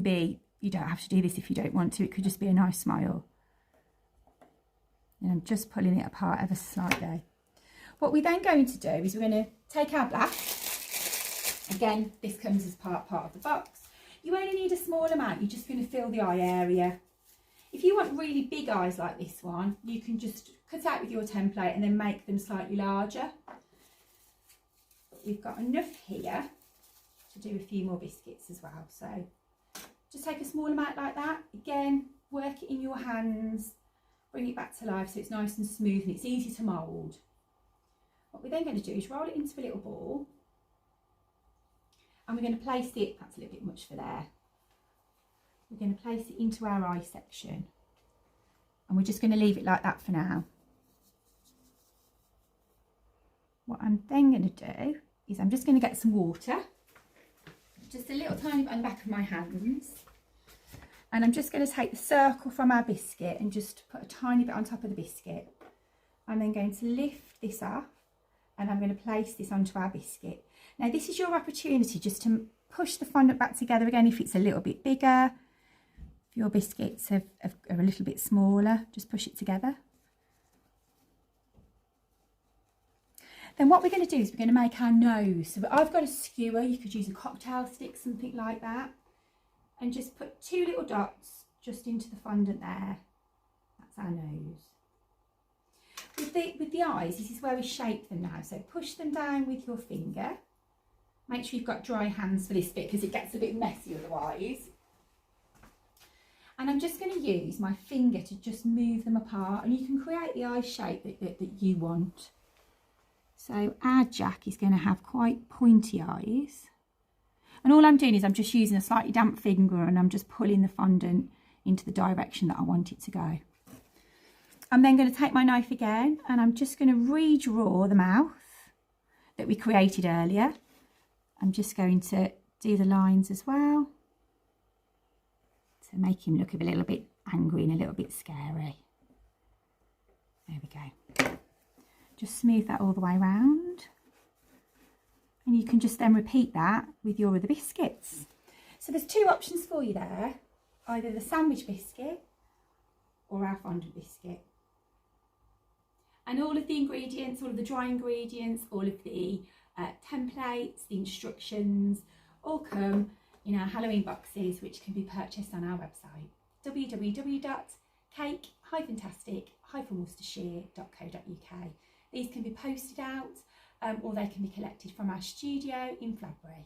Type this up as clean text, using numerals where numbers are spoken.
be, you don't have to do this if you don't want to, it could just be a nice smile. And I'm just pulling it apart ever so slightly. What we're then going to do is we're going to take our black. Again, this comes as part of the box. You only need a small amount, you're just going to fill the eye area. If you want really big eyes like this one, you can just cut out with your template and then make them slightly larger. But we've got enough here to do a few more biscuits as well. So just take a small amount like that. Again, work it in your hands, bring it back to life so it's nice and smooth and it's easy to mould. What we're then going to do is roll it into a little ball. And we're going to place it, that's a little bit much for there. We're going to place it into our eye section. And we're just going to leave it like that for now. What I'm then going to do is I'm just going to get some water. Just a little tiny bit on the back of my hands. And I'm just going to take the circle from our biscuit and just put a tiny bit on top of the biscuit. I'm then going to lift this off and I'm going to place this onto our biscuit. Now this is your opportunity just to push the fondant back together again if it's a little bit bigger. If your biscuits are a little bit smaller, just push it together. Then what we're going to do is we're going to make our nose. So I've got a skewer, you could use a cocktail stick, something like that. And just put 2 little dots just into the fondant there. That's our nose. With the eyes, this is where we shape them now. So push them down with your finger. Make sure you've got dry hands for this bit because it gets a bit messy otherwise. And I'm just going to use my finger to just move them apart, and you can create the eye shape that you want. So our Jack is going to have quite pointy eyes. And all I'm doing is I'm just using a slightly damp finger and I'm just pulling the fondant into the direction that I want it to go. I'm then going to take my knife again and I'm just going to redraw the mouth that we created earlier. I'm just going to do the lines as well to make him look a little bit angry and a little bit scary. There we go. Just smooth that all the way around. And you can just then repeat that with your other biscuits. So there's 2 options for you there, either the sandwich biscuit or our fondant biscuit. And all of the ingredients, all of the dry ingredients, all of the templates, the instructions, all come in our Halloween boxes, which can be purchased on our website, www.cake-tastic-worcestershire.co.uk. These can be posted out or they can be collected from our studio in Fladbury.